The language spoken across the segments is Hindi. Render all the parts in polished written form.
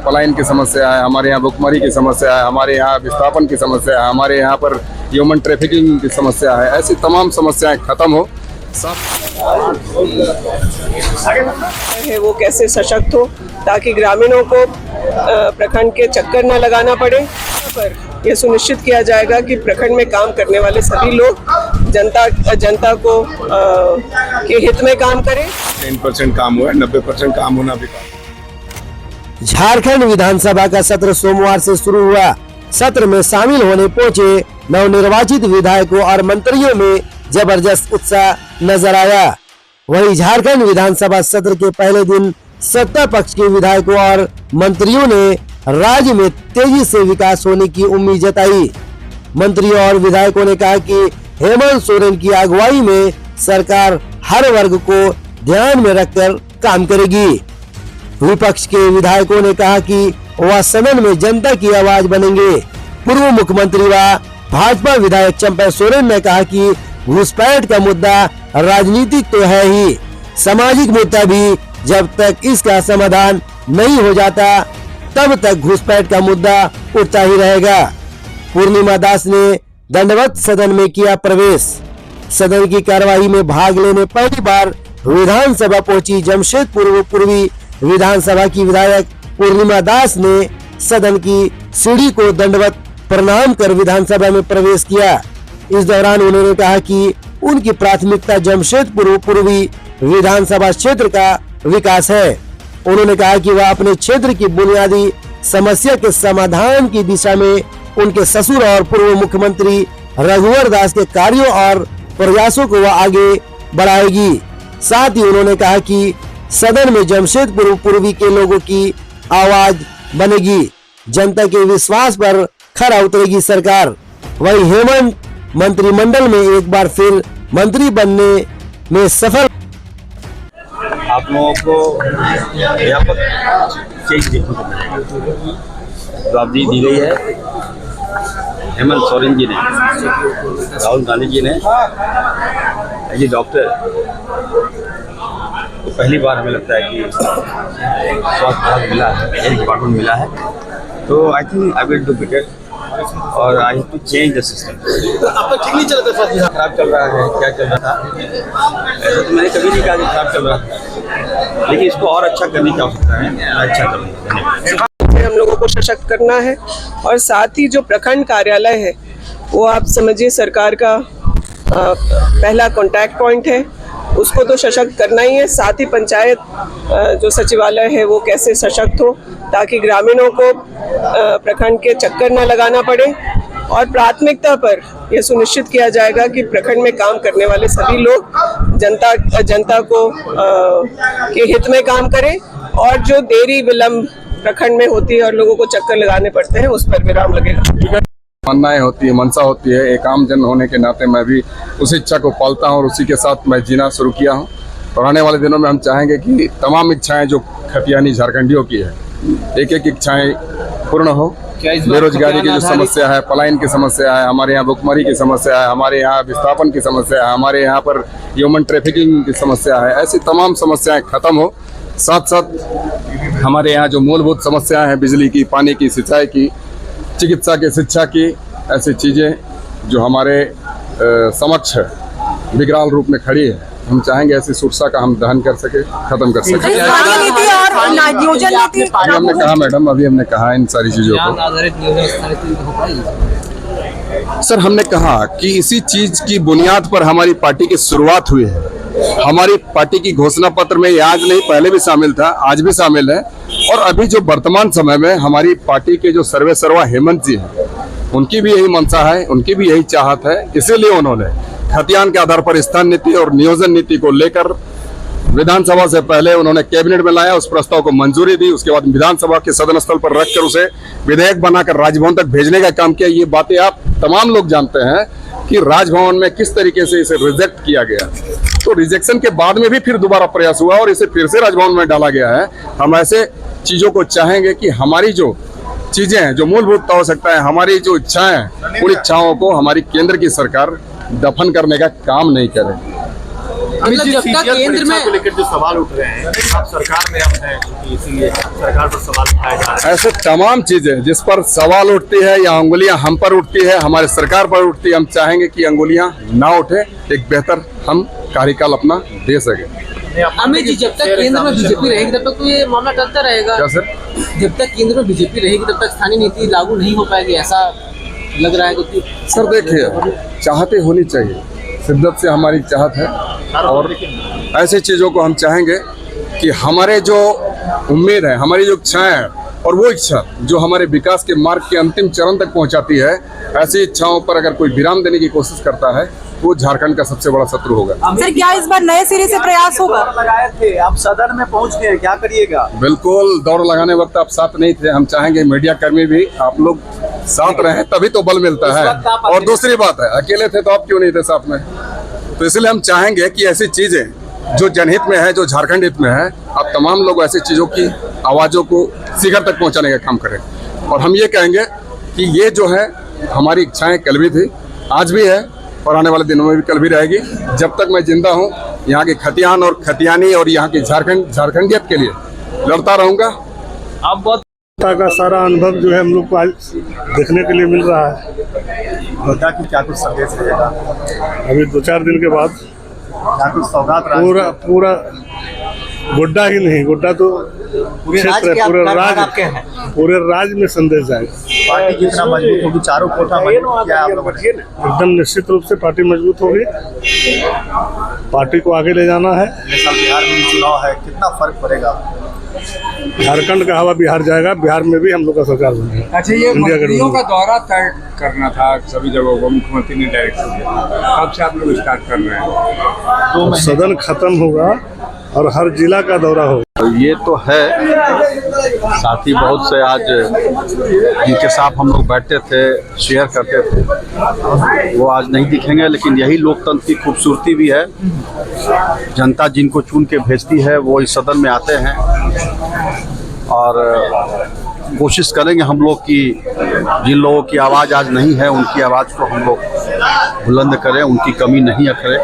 पलायन की समस्या है, हमारे यहाँ भुखमरी की समस्या है, हमारे यहाँ विस्थापन की समस्या है, हमारे यहाँ पर ह्यूमन ट्रैफिकिंग की समस्या है। ऐसी तमाम समस्याएं खत्म हो। है वो कैसे सशक्त हो ताकि ग्रामीणों को प्रखंड के चक्कर न लगाना पड़े। पर यह सुनिश्चित किया जाएगा कि प्रखंड में काम करने वाले सभी लोग जनता को के हित में काम करें। 10% काम हुआ, 90% काम होना भी काम। झारखंड विधानसभा का सत्र सोमवार से शुरू हुआ। सत्र में शामिल होने पहुंचे नवनिर्वाचित विधायकों और मंत्रियों में जबरदस्त उत्साह नजर आया। वहीं झारखंड विधानसभा सत्र के पहले दिन सत्ता पक्ष के विधायकों और मंत्रियों ने राज्य में तेजी से विकास होने की उम्मीद जताई। मंत्रियों और विधायकों ने कहा कि हेमंत सोरेन की अगुवाई में सरकार हर वर्ग को ध्यान में रखकर काम करेगी। विपक्ष के विधायकों ने कहा कि वह सदन में जनता की आवाज बनेंगे। पूर्व मुख्यमंत्री व भाजपा विधायक चंपा सोरेन ने कहा कि घुसपैठ का मुद्दा राजनीतिक तो है ही, सामाजिक मुद्दा भी। जब तक इसका समाधान नहीं हो जाता तब तक घुसपैठ का मुद्दा उठता ही रहेगा। पूर्णिमा दास ने दंडवत सदन में किया प्रवेश। सदन की कार्यवाही में भाग लेने पहली बार विधानसभा पहुंची जमशेदपुर पूर्वी विधानसभा की विधायक पूर्णिमा दास ने सदन की सीढ़ी को दंडवत प्रणाम कर विधानसभा में प्रवेश किया। इस दौरान उन्होंने कहा कि उनकी प्राथमिकता जमशेदपुर पूर्वी विधानसभा क्षेत्र का विकास है। उन्होंने कहा कि वह अपने क्षेत्र की बुनियादी समस्या के समाधान की दिशा में उनके ससुर और पूर्व मुख्यमंत्री रघुवर दास के कार्यों और प्रयासों को वह आगे बढ़ाएगी। साथ ही उन्होंने कहा कि सदन में जमशेदपुर पूर्वी के लोगों की आवाज बनेगी। जनता के विश्वास पर खरा उतरेगी सरकार। वही हेमंत मंत्रिमंडल में एक बार फिर मंत्री बनने में सफल। आप लोगों को व्यापक चेंज देखने को मिलेगा। जवाबदेही दी गई है हेमंत सोरेन जी ने, राहुल गांधी जी ने। एज ए डॉक्टर तो पहली बार हमें लगता है कि स्वास्थ्य विभाग मिला है, हेल्थ डिपार्टमेंट मिला है। तो I think I will do better और I have to change the system. तो आपका ठीक नहीं चल रहा था, खराब चल रहा है, क्या चल रहा था ऐसा तो मैंने कभी नहीं कहा कि खराब चल रहा था, लेकिन इसको और अच्छा करने की आवश्यकता है। अच्छा करना, हम लोगों को सशक्त करना है और साथ ही जो प्रखंड कार्यालय है वो आप समझिए सरकार का पहला कांटेक्ट पॉइंट है, उसको तो सशक्त करना ही है। साथ ही पंचायत जो सचिवालय है वो कैसे सशक्त हो ताकि ग्रामीणों को प्रखंड के चक्कर न लगाना पड़े। और प्राथमिकता पर यह सुनिश्चित किया जाएगा कि प्रखंड में काम करने वाले सभी लोग जनता को के हित में काम करें और जो देरी विलम्ब प्रखंड में होती है और लोगों को चक्कर लगाने पड़ते हैं उस पर विराम लगेगा। तमन्नाएं होती है, मनसा होती है। एक आम जन होने के नाते मैं भी उस इच्छा को पालता हूं और उसी के साथ मैं जीना शुरू किया हूं। और आने वाले दिनों में हम चाहेंगे कि तमाम इच्छाएं जो खतियानी झारखंडियों की है, एक एक इच्छाएं पूर्ण हो। बेरोजगारी की जो समस्या है, पलायन की समस्या है, हमारे यहाँ भुखमरी की समस्या है, हमारे यहाँ विस्थापन की समस्या है, हमारे यहाँ पर ह्यूमन ट्रैफिकिंग की समस्या है। ऐसी तमाम समस्याएं खत्म हो। साथ साथ हमारे यहाँ जो मूलभूत समस्याएं हैं, बिजली की, पानी की, सिंचाई की, चिकित्सा की, शिक्षा की, ऐसी चीज़ें जो हमारे समक्ष विकराल रूप में खड़ी है, हम चाहेंगे ऐसी सुरक्षा का हम दहन कर सके, खत्म कर सके। अभी हमने कहा मैडम, अभी हमने कहा इन सारी चीज़ों को सर, हमने कहा कि इसी चीज़ की बुनियाद पर हमारी पार्टी की शुरुआत हुई है। हमारी पार्टी की घोषणा पत्र में आज नहीं पहले भी शामिल था, आज भी शामिल है। और अभी जो वर्तमान समय में हमारी पार्टी के जो सर्वे सर्वा हेमंत जी हैं, उनकी भी यही मंशा है, उनकी भी यही चाहत है। इसीलिए उन्होंने खतियान के आधार पर स्थान नीति और नियोजन नीति को लेकर विधानसभा से पहले उन्होंने कैबिनेट में लाया, उस प्रस्ताव को मंजूरी दी। उसके बाद विधानसभा के सदन स्थल पर रखकर उसे विधेयक बनाकर राजभवन तक भेजने का काम किया। ये बातें आप तमाम लोग जानते हैं कि राजभवन में किस तरीके से इसे रिजेक्ट किया गया। तो रिजेक्शन के बाद में भी फिर दोबारा प्रयास हुआ और इसे फिर से राजभवन में डाला गया है। हम ऐसे चीजों को चाहेंगे कि हमारी जो चीजें हैं, जो मूलभूत आवश्यकता है, हमारी जो इच्छाएं हैं, उन इच्छाओं को हमारी केंद्र की सरकार दफन करने का काम नहीं करे। अमित जी, जब तक CGL केंद्र परीक्षा में को लेकर जो सवाल उठ रहे हैं, आप सरकार में अब हैं, क्योंकि इसीलिए सरकार पर सवाल उठाए जा रहे हैं। ऐसे तमाम चीजें जिस पर सवाल उठती है या अंगुलियां हम पर उठती है, हमारे सरकार पर उठती है, हम चाहेंगे कि अंगुलियां ना उठे, एक बेहतर हम कार्यकाल अपना दे सके। अमित जी, जब तक केंद्र में बीजेपी रहेगी तब तक तो ये मामला चलता रहेगा। क्या सर? जब तक केंद्र में बीजेपी रहेगी तब तक स्थानीय नीति लागू नहीं हो पाएगी, ऐसा लग रहा है कुछ। सर देखिए, चाहते होनी चाहिए, शिद्दत से हमारी चाहत है, और ऐसी चीज़ों को हम चाहेंगे कि हमारे जो उम्मीद है, हमारी जो इच्छाएं हैं, और वो इच्छा जो हमारे विकास के मार्ग के अंतिम चरण तक पहुंचाती है, ऐसी इच्छाओं पर अगर कोई विराम देने की कोशिश करता है वो झारखंड का सबसे बड़ा शत्रु होगा। सर, क्या इस बार नए सिरे से प्रयास होगा? लगाए थे, आप सदन में पहुंच गए, क्या करिएगा? बिल्कुल, दौड़ लगाने वक्त आप साथ नहीं थे। हम चाहेंगे मीडिया कर्मी भी आप लोग साथ रहें, तभी तो बल मिलता है। और दूसरी बात है, अकेले थे तो आप क्यों नहीं थे साथ में? तो इसलिए हम चाहेंगे कि ऐसी चीजें जो जनहित में है, जो झारखंड हित में है, आप तमाम लोग ऐसी चीजों की आवाजों को शिखर तक पहुंचाने का काम करें। और हम ये कहेंगे कि ये जो है हमारी इच्छाएं कल भी थी, आज भी है, और आने वाले दिनों में भी कल भी रहेगी। जब तक मैं जिंदा हूँ, यहाँ के खतियान और खतियानी और यहाँ की झारखंडियत के लिए लड़ता रहूंगा। आप बहुत का सारा अनुभव जो है हम लोग को आज देखने के लिए मिल रहा है। गोड्डा की क्या कुछ संदेश रहेगा? अभी 2-4 दिन के बाद क्या कुछ सौगात पूरा गोड्डा ही नहीं, गोड्डा तो क्षेत्र है, पूरे राज्य में संदेश जाएगा। पार्टी कितना मजबूत होगी? चारों कोटा मजबूत किया आप लोगों ने? एकदम निश्चित रूप से पार्टी मजबूत होगी, पार्टी को आगे ले जाना है। इस साल बिहार में चुनाव है, कितना फर्क पड़ेगा? झारखंड का हवा बिहार जाएगा, बिहार में भी हम लोग का सरकार बनेगा। अच्छा, ये मंत्रियों का दौरा तय करना था सभी जगहों को, मुख्यमंत्री ने डायरेक्शन दिया, कब से आप लोग स्टार्ट कर रहे हैं? तो सदन खत्म होगा और हर जिला का दौरा होगा। तो ये तो है, साथी बहुत से आज जिनके साथ हम लोग बैठते थे, शेयर करते थे, वो आज नहीं दिखेंगे, लेकिन यही लोकतंत्र की खूबसूरती भी है। जनता जिनको चुन के भेजती है वो इस सदन में आते हैं, और कोशिश करेंगे हम लोग कि जिन लोगों की आवाज़ आज नहीं है उनकी आवाज़ को हम लोग बुलंद करें, उनकी कमी नहीं करें।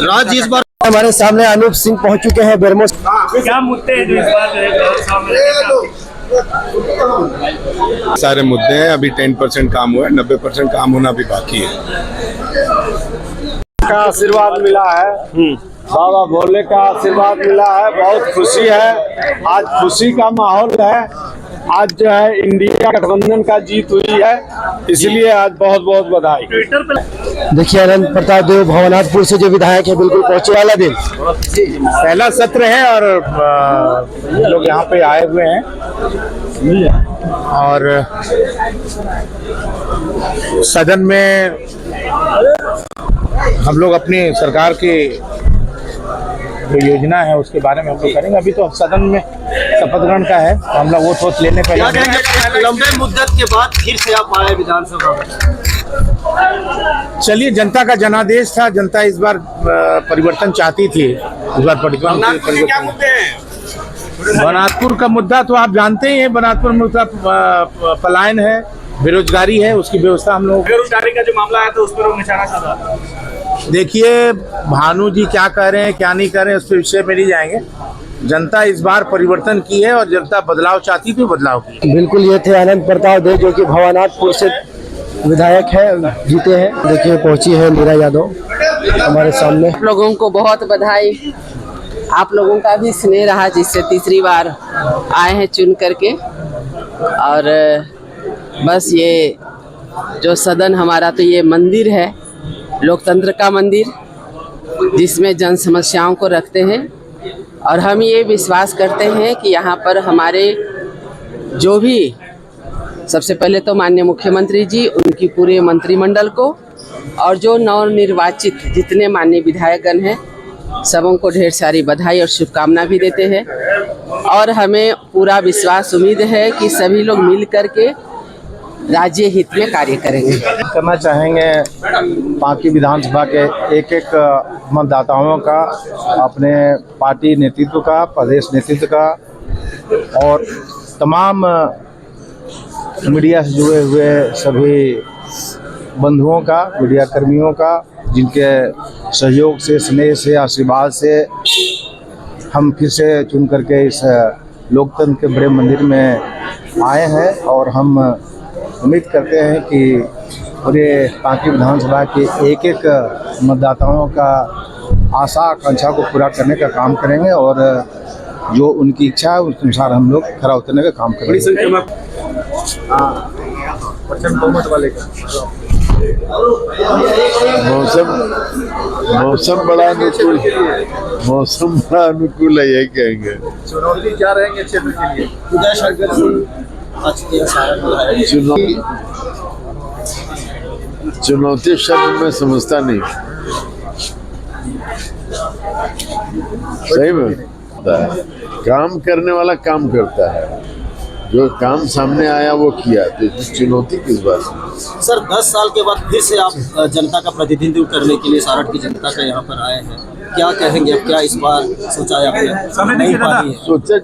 राज्य इस बार हमारे सामने अनूप सिंह पहुंच चुके हैं बेरमो। क्या मुद्दे हैं जो इस बार सारे मुद्दे हैं, अभी 10% काम हुआ है, 90% काम होना भी बाकी है। का आशीर्वाद मिला है, बाबा भोले का आशीर्वाद मिला है, बहुत खुशी है। आज खुशी का माहौल है। आज जो है इंडिया गठबंधन का जीत हुई है, इसलिए आज बहुत बहुत बधाई। देखिए, अनंत प्रताप देव भवनाथपुर से जो विधायक है, बिल्कुल पहुंचे वाला दिन। पहला सत्र है और लोग यहाँ पे आए हुए हैं, और सदन में हम लोग अपनी सरकार की जो योजना है उसके बारे में हम लोग करेंगे। अभी तो सदन में शपथ ग्रहण का है, तो हम लोग वोट लेने पहले। लंबे मुद्दत के बाद फिर से आप आए विधानसभा में। चलिए, जनता का जनादेश था, जनता इस बार परिवर्तन चाहती थी, इस बार परिवर्तन। बनातपुर का मुद्दा तो आप जानते ही हैं, बनातपुर मुद्दा पलायन है, बेरोजगारी है, उसकी व्यवस्था हम लोग। बेरोजगारी का जो मामला है तो उस पर वो निशाना साधा। देखिए, भानु जी क्या कह रहे हैं क्या नहीं कर रहे हैं उस विषय में नहीं जाएंगे। जनता इस बार परिवर्तन की है और जनता बदलाव चाहती थी, बदलाव की। बिल्कुल, ये थे अनंत प्रताप देव जो कि भवनाथपुर से विधायक है, जीते हैं। देखिए, पहुंची है मीरा यादव हमारे सामने। आप लोगों को बहुत बधाई, आप लोगों का भी स्नेह रहा जिससे तीसरी बार आए हैं चुन करके। और बस ये जो सदन हमारा, तो ये मंदिर है, लोकतंत्र का मंदिर, जिसमें जन समस्याओं को रखते हैं। और हम ये विश्वास करते हैं कि यहाँ पर हमारे जो भी, सबसे पहले तो माननीय मुख्यमंत्री जी, उनकी पूरे मंत्रिमंडल को, और जो नवनिर्वाचित जितने माननीय विधायकगण हैं, सबों को ढेर सारी बधाई और शुभकामना भी देते हैं। और हमें पूरा विश्वास उम्मीद है कि सभी लोग मिल करके राज्य हित में कार्य करेंगे। करना चाहेंगे बाकी विधानसभा के एक एक मतदाताओं का, अपने पार्टी नेतृत्व का, प्रदेश नेतृत्व का, और तमाम मीडिया से जुड़े हुए सभी बंधुओं का, मीडिया कर्मियों का, जिनके सहयोग से, स्नेह से, आशीर्वाद से हम फिर से चुन करके इस लोकतंत्र के बड़े मंदिर में आए हैं और हम उम्मीद करते हैं कि पूरे पांकी विधानसभा के एक एक मतदाताओं का आशा आकांक्षा को पूरा करने का काम करेंगे और जो उनकी इच्छा है उसके अनुसार हम लोग खरा उतरने का काम करेंगे। मौसम बड़ा अनुकूल, मौसम बड़ा अनुकूल है, यही कहेंगे। चुनौती क्या रहेंगे क्षेत्र के लिए? चुनौती शब्द में समझता नहीं, सही में काम करने वाला काम करता है, जो काम सामने आया वो किया, तो चुनौती किस बात है? सर 10 साल के बाद फिर से आप जनता का प्रतिनिधित्व करने के लिए सारठ की जनता का यहाँ पर आए हैं, क्या कहेंगे? अब क्या इस बार सोचा है आपने? सोचा